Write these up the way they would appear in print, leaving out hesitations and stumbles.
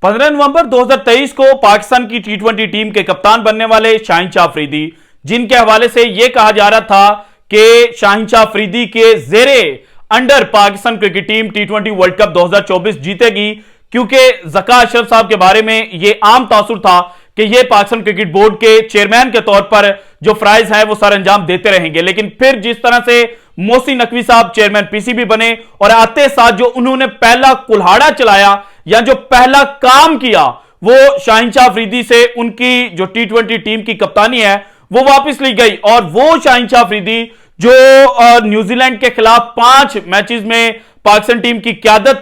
15 नवंबर 2023 को पाकिस्तान की टी20 टीम के कप्तान बनने वाले शाहीन शाह अफरीदी, जिनके हवाले से यह कहा जा रहा था कि शाहीन शाह अफरीदी के जेरे अंडर पाकिस्तान क्रिकेट टीम टी20 वर्ल्ड कप 2024 जीतेगी, क्योंकि ज़का अशरफ साहब के बारे में यह आम तासुर था कि ये पाकिस्तान क्रिकेट बोर्ड के चेयरमैन के तौर पर जो फ्राइज है वो सर अंजाम देते रहेंगे। लेकिन फिर जिस तरह से मोहसिन नकवी साहब चेयरमैन पीसीबी बने और आते साथ जो उन्होंने पहला कुल्हाड़ा चलाया या जो पहला काम किया वो शाहीन शाह अफरीदी से उनकी जो टी20 टीम की कप्तानी है वो वापस ली गई। और वो शाहीन शाह अफरीदी जो न्यूजीलैंड के खिलाफ 5 मैचेस में पाकिस्तान टीम की क्यादत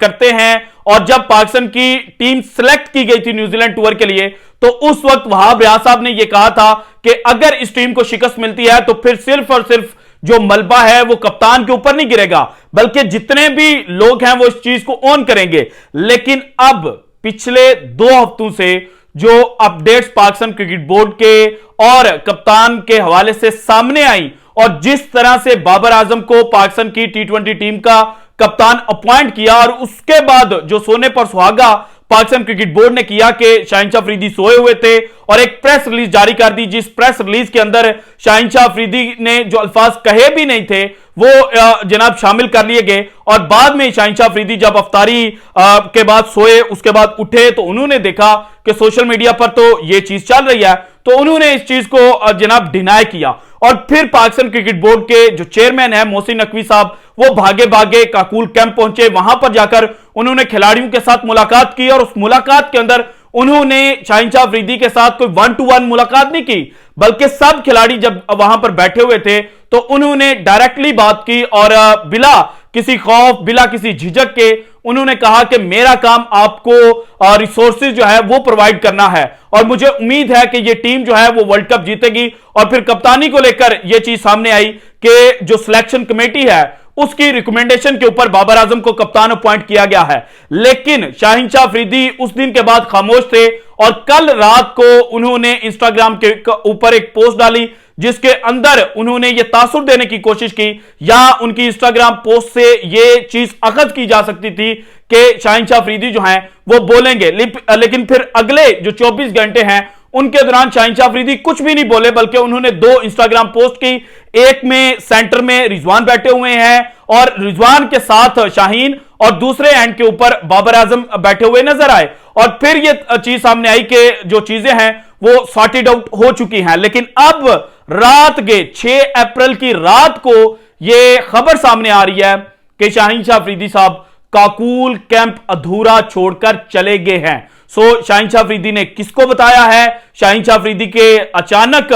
करते हैं, और जब पाकिस्तान की टीम सिलेक्ट की गई थी न्यूजीलैंड टूर के लिए तो उस वक्त वहाब रियाज साहब ने यह कहा था कि अगर इस टीम को शिकस्त मिलती है तो फिर सिर्फ और सिर्फ जो मलबा है वो कप्तान के ऊपर नहीं गिरेगा, बल्कि जितने भी लोग हैं वो इस चीज को ऑन करेंगे। लेकिन अब पिछले 2 हफ्तों से जो अपडेट्स पाकिस्तान क्रिकेट बोर्ड के और कप्तान के हवाले से सामने आई और जिस तरह से बाबर आजम को पाकिस्तान की टी20 टीम का कप्तान अपॉइंट किया और उसके बाद जो सोने पर सुहागा पाकिस्तान क्रिकेट बोर्ड ने किया कि शाहीन शाह अफरीदी सोए हुए थे और एक प्रेस रिलीज जारी कर दी, जिस प्रेस रिलीज के अंदर शाहीन शाह अफरीदी ने जो अल्फाज कहे भी नहीं थे वो जनाब शामिल कर लिए गए। और बाद में शाहीन शाह अफरीदी जब अफ्तारी के बाद सोए, उसके बाद उठे तो उन्होंने देखा कि सोशल मीडिया पर तो ये चीज चल रही है, तो उन्होंने इस चीज को जनाब डिनाई किया। और फिर पाकिस्तान क्रिकेट बोर्ड के जो चेयरमैन है मोहसिन नकवी साहब वो भागे भागे काकुल कैंप पहुंचे, वहां पर जाकर उन्होंने खिलाड़ियों के साथ मुलाकात की और उस मुलाकात के अंदर उन्होंने शाहीन शाह अफरीदी के साथ कोई 1-to-1 मुलाकात नहीं की, बल्कि सब खिलाड़ी जब वहां पर बैठे हुए थे तो उन्होंने डायरेक्टली बात की और बिला किसी खौफ बिला किसी झिझक के उन्होंने कहा कि मेरा काम आपको रिसोर्सेज जो है वो प्रोवाइड करना है और मुझे उम्मीद है कि ये टीम जो है वो वर्ल्ड कप जीतेगी। और फिर कप्तानी को लेकर यह चीज सामने आई कि जो सिलेक्शन कमेटी है उसकी रिकमेंडेशन के ऊपर बाबर आजम को कप्तान अपॉइंट किया गया है। लेकिन शाहीन शाह अफरीदी उस दिन के बाद खामोश थे और कल रात को उन्होंने इंस्टाग्राम के ऊपर एक पोस्ट डाली जिसके अंदर उन्होंने ये तासुर देने की कोशिश की या उनकी इंस्टाग्राम पोस्ट से ये चीज अखज की जा सकती थी कि शाहीन शाह अफरीदी जो हैं वो बोलेंगे। लेकिन फिर अगले जो 24 घंटे हैं उनके दौरान शाहीन शाह अफरीदी कुछ भी नहीं बोले, बल्कि उन्होंने 2 इंस्टाग्राम पोस्ट की। एक में सेंटर में रिजवान बैठे हुए हैं और रिजवान के साथ शाहीन और दूसरे एंड के ऊपर बाबर आजम बैठे हुए नजर आए। और फिर यह चीज सामने आई कि जो चीजें हैं वो सॉर्टेड आउट हो चुकी हैं। लेकिन अब रात के 6 अप्रैल की रात को यह खबर सामने आ रही है कि शाहीन शाह अफरीदी साहब काकुल कैंप अधूरा छोड़कर चले गए हैं। शाहीन शाह अफरीदी ने किसको बताया है, शाहीन शाह अफरीदी के अचानक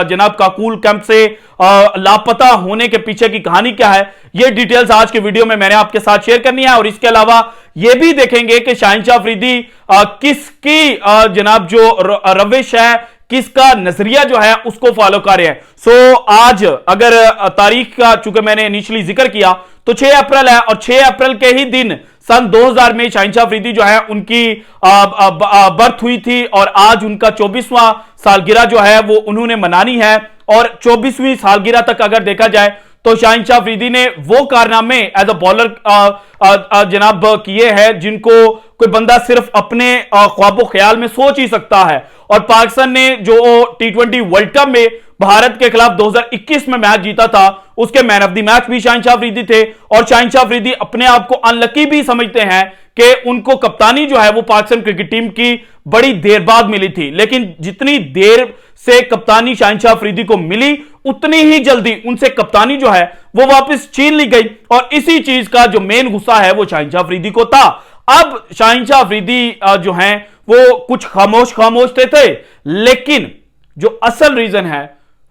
जनाब काकुल कैंप से लापता होने के पीछे की कहानी क्या है, ये डिटेल्स आज के वीडियो में मैंने आपके साथ शेयर करनी है। और इसके अलावा ये भी देखेंगे कि शाहीन शाह अफरीदी किसकी जनाब जो रविश है, किसका नजरिया जो है उसको फॉलो कर रहे हैं। आज अगर तारीख का चूंकि मैंने इनिशियली जिक्र किया तो 6 अप्रैल है और 6 अप्रैल के ही दिन सन 2000 में शाहीन शाह अफरीदी जो है उनकी बर्थ हुई थी और आज उनका 24वां सालगिरह जो है वो उन्होंने मनानी है। और 24वीं सालगिरह तक अगर देखा जाए तो शाहीन शाह अफरीदी ने वो कारनामे एज अ बॉलर जनाब किए हैं जिनको कोई बंदा सिर्फ अपने ख्वाबो ख्याल में सोच ही सकता है। और पाकिस्तान ने जो टी20 वर्ल्ड कप में भारत के खिलाफ 2021 में मैच जीता था उसके मैन ऑफ द मैच भी शाहीन शाह अफरीदी थे। और शाहीन शाह अफरीदी अपने आप को अनलकी भी समझते हैं कि उनको कप्तानी जो है वो पाकिस्तान क्रिकेट टीम की बड़ी देर बाद मिली थी। लेकिन जितनी देर से कप्तानी शाहीन शाह अफरीदी को मिली उतनी ही जल्दी उनसे कप्तानी जो है वो वापस छीन ली गई। और इसी चीज का जो मेन गुस्सा है वो शाहीन शाह अफरीदी को था। अब शाहीन शाह अफरीदी जो हैं वो कुछ खामोश थे, लेकिन जो असल रीजन है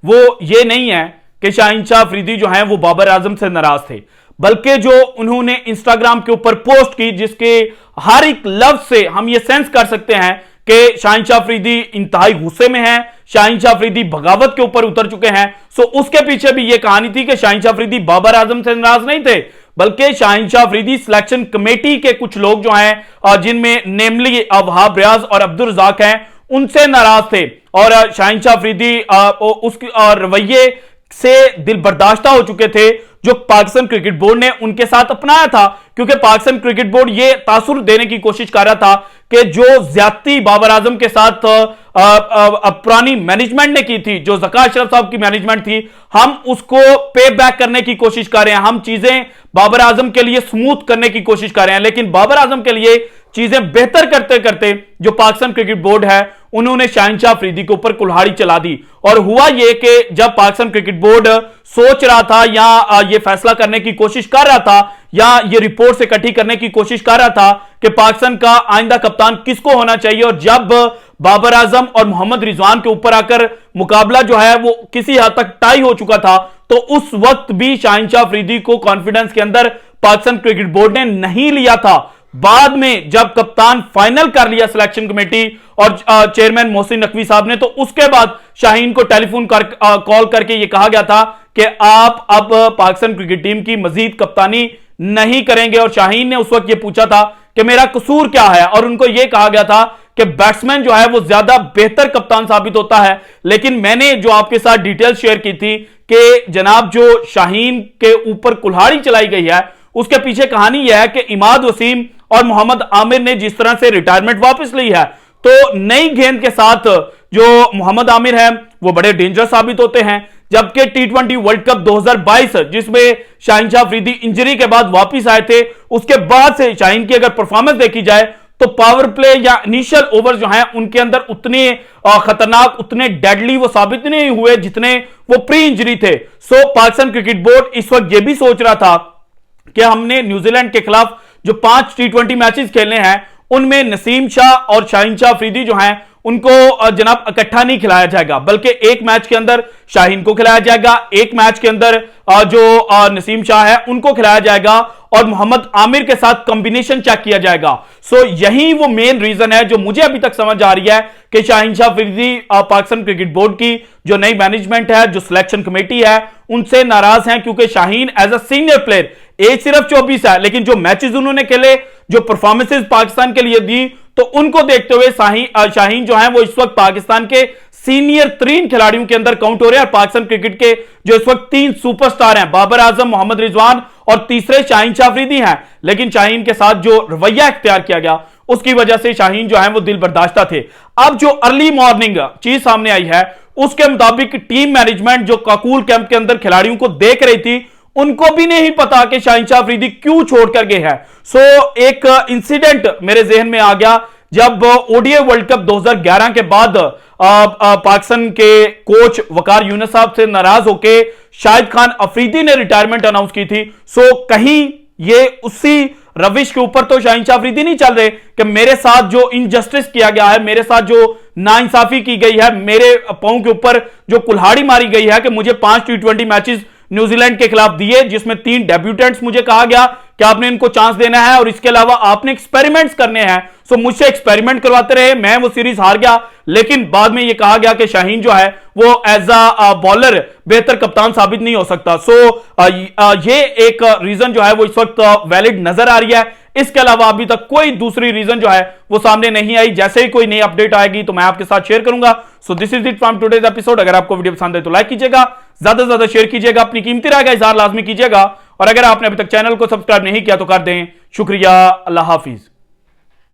वो ये नहीं है कि शाहीन शाह अफरीदी जो हैं वो बाबर आजम से नाराज थे, बल्कि जो उन्होंने इंस्टाग्राम के ऊपर पोस्ट की जिसके हर एक लफ्ज से हम ये सेंस कर सकते हैं कि शाहीन शाह अफरीदी इंतहाई गुस्से में हैं, शाहीन शाह अफरीदी बगावत के ऊपर उतर चुके हैं। उसके पीछे भी ये कहानी थी कि शाहीन शाह अफरीदी बाबर आजम से नाराज नहीं थे, बल्कि शाहीन शाह अफरीदी सिलेक्शन कमेटी के कुछ लोग जो हैं जिनमें नेमली वहाब रियाज और अब्दुल रज़ाक हैं उनसे नाराज थे। और शाहीन शाह अफरीदी उसके रवैये से दिल बर्दाश्ता हो चुके थे जो पाकिस्तान क्रिकेट बोर्ड ने उनके साथ अपनाया था, क्योंकि पाकिस्तान क्रिकेट बोर्ड ये तासुर देने की कोशिश कर रहा था कि जो ज्यादती बाबर आजम के साथ पुरानी मैनेजमेंट ने की थी, जो ज़का अशरफ साहब की मैनेजमेंट थी, हम उसको पे बैक करने की कोशिश कर रहे हैं, हम चीजें बाबर आजम के लिए स्मूथ करने की कोशिश कर रहे हैं। लेकिन बाबर आजम के लिए चीजें बेहतर करते करते जो पाकिस्तान क्रिकेट बोर्ड है उन्होंने शाहिनशाह अफरीदी के ऊपर कुल्हाड़ी चला दी। और हुआ यह कि जब पाकिस्तान क्रिकेट बोर्ड सोच रहा था या यह फैसला करने की कोशिश कर रहा था या यह रिपोर्ट इकट्ठी करने की कोशिश कर रहा था कि पाकिस्तान का आइंदा कप्तान किसको होना चाहिए, और जब बाबर आजम और मोहम्मद रिजवान के ऊपर आकर मुकाबला जो है वो किसी हद तक टाई हो चुका था, तो उस वक्त भी शाहिनशाह अफरीदी को कॉन्फिडेंस के अंदर पाकिस्तान क्रिकेट बोर्ड ने नहीं लिया था। बाद में जब कप्तान फाइनल कर लिया सिलेक्शन कमेटी और चेयरमैन मोहसिन नकवी साहब ने, तो उसके बाद शाहीन को टेलीफोन कॉल करके यह कहा गया था कि आप अब पाकिस्तान क्रिकेट टीम की मजीद कप्तानी नहीं करेंगे। और शाहीन ने उस वक्त यह पूछा था कि मेरा कसूर क्या है, और उनको यह कहा गया था कि बैट्समैन जो है वो ज्यादा बेहतर कप्तान साबित होता है। लेकिन मैंने जो आपके साथ डिटेल शेयर की थी कि जनाब जो शाहीन के ऊपर कुल्हाड़ी चलाई गई है उसके पीछे कहानी यह है कि इमाद वसीम और मोहम्मद आमिर ने जिस तरह से रिटायरमेंट वापस ली है, तो नई गेंद के साथ जो मोहम्मद आमिर है वो बड़े डेंजरस साबित होते हैं। जबकि टी20 वर्ल्ड कप 2022 जिसमें शाहिनशाह अफरीदी इंजरी के बाद वापस आए थे, उसके बाद से शाहीन की अगर परफॉर्मेंस देखी जाए तो पावर प्ले या इनिशियल ओवर जो हैं उनके अंदर उतने खतरनाक, उतने डेडली वो साबित नहीं हुए जितने वो प्री इंजरी थे। सो पाकिस्तान क्रिकेट बोर्ड इस वक्त ये भी सोच रहा था कि हमने न्यूजीलैंड के खिलाफ जो 5 टी20 मैचेस खेलने हैं उनमें नसीम शाह और शाहिनशाह अफरीदी जो हैं उनको जनाब इकट्ठा नहीं खिलाया जाएगा, बल्कि एक मैच के अंदर शाहीन को खिलाया जाएगा, एक मैच के अंदर जो नसीम शाह है उनको खिलाया जाएगा और मोहम्मद आमिर के साथ कॉम्बिनेशन चेक किया जाएगा। सो यही वो मेन रीजन है जो मुझे अभी तक समझ आ रही है कि शाहिनशाह अफरीदी पाकिस्तान क्रिकेट बोर्ड की जो नई मैनेजमेंट है, जो सिलेक्शन कमेटी है, उनसे नाराज हैं, क्योंकि Shaheen as a senior player, age सिर्फ 24 है, लेकिन जो मैचेस उन्होंने खेले, जो परफॉर्मेंसेस पाकिस्तान के लिए दी, तो उनको देखते हुए शाहीन जो है वो इस वक्त पाकिस्तान के सीनियर 3 खिलाड़ियों के अंदर काउंट हो रहे हैं। पाकिस्तान क्रिकेट के जो इस वक्त 3 सुपरस्टार हैं, बाबर आजम, मोहम्मद रिजवान और तीसरे शाहिनशाह अफरीदी हैं। लेकिन शाहीन के साथ जो रवैया इख्तियार किया गया उसकी वजह से शाहीन जो है वो दिल बर्दाश्ता थे। अब जो अर्ली मॉर्निंग चीज सामने आई है उसके मुताबिक टीम मैनेजमेंट जो काकूल कैंप के अंदर खिलाड़ियों को देख रही थी उनको भी नहीं पता कि शाहिनशाह अफरीदी क्यों छोड़कर गए हैं। सो एक इंसिडेंट मेरे जहन में आ गया जब ओडीआई वर्ल्ड कप 2011 के बाद पाकिस्तान के कोच वकार यूनुस साहब से नाराज होकर शाहिद खान अफरीदी ने रिटायरमेंट अनाउंस की थी। सो कहीं ये उसी रविश के ऊपर तो शाहिनशाह अफरीदी नहीं चल रहे कि मेरे साथ जो इनजस्टिस किया गया है, मेरे साथ जो नाइंसाफी की गई है, मेरे पांव के ऊपर जो कुल्हाड़ी मारी गई है कि मुझे 5 टी20 मैचेस न्यूजीलैंड के खिलाफ दिए जिसमें 3 डेब्यूटेंट्स, मुझे कहा गया कि आपने इनको चांस देना है और इसके अलावा आपने एक्सपेरिमेंट्स करने हैं। सो मुझसे एक्सपेरिमेंट करवाते रहे, मैं वो सीरीज हार गया, लेकिन बाद में ये कहा गया कि शाहीन जो है वो एज अ बॉलर बेहतर कप्तान साबित नहीं हो सकता। सो ये एक रीजन जो है वो इस वक्त वैलिड नजर आ रही है। इसके अलावा अभी तक कोई दूसरी रीजन जो है वो सामने नहीं आई। जैसे ही कोई नई अपडेट आएगी तो मैं आपके साथ शेयर करूंगा। So this is it from today's episode. अगर आपको वीडियो पसंद है तो लाइक कीजिएगा, ज्यादा से ज्यादा शेयर कीजिएगा, अपनी कीमती राय का इजहार लाजमी कीजिएगा, और अगर आपने अभी तक चैनल को सब्सक्राइब नहीं किया तो कर दें। शुक्रिया, अल्लाह हाफिज।